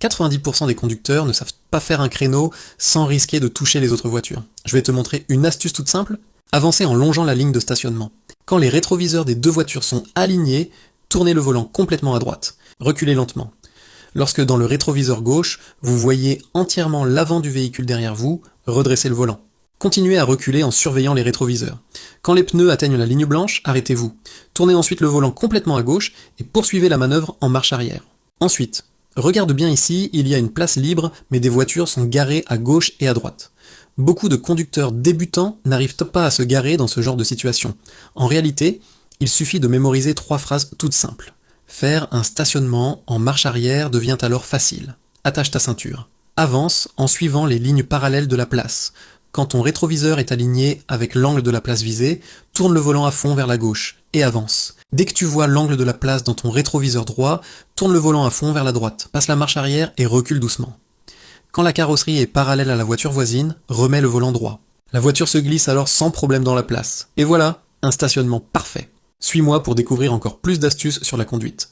90% des conducteurs ne savent pas faire un créneau sans risquer de toucher les autres voitures. Je vais te montrer une astuce toute simple. Avancez en longeant la ligne de stationnement. Quand les rétroviseurs des deux voitures sont alignés, tournez le volant complètement à droite. Reculez lentement. Lorsque dans le rétroviseur gauche, vous voyez entièrement l'avant du véhicule derrière vous, redressez le volant. Continuez à reculer en surveillant les rétroviseurs. Quand les pneus atteignent la ligne blanche, arrêtez-vous. Tournez ensuite le volant complètement à gauche et poursuivez la manœuvre en marche arrière. Ensuite, regarde bien ici, il y a une place libre, mais des voitures sont garées à gauche et à droite. Beaucoup de conducteurs débutants n'arrivent pas à se garer dans ce genre de situation. En réalité, il suffit de mémoriser 3 phrases toutes simples. Faire un stationnement en marche arrière devient alors facile. Attache ta ceinture. Avance en suivant les lignes parallèles de la place. Quand ton rétroviseur est aligné avec l'angle de la place visée, tourne le volant à fond vers la gauche et avance. Dès que tu vois l'angle de la place dans ton rétroviseur droit, tourne le volant à fond vers la droite, passe la marche arrière et recule doucement. Quand la carrosserie est parallèle à la voiture voisine, remets le volant droit. La voiture se glisse alors sans problème dans la place. Et voilà, un stationnement parfait. Suis-moi pour découvrir encore plus d'astuces sur la conduite.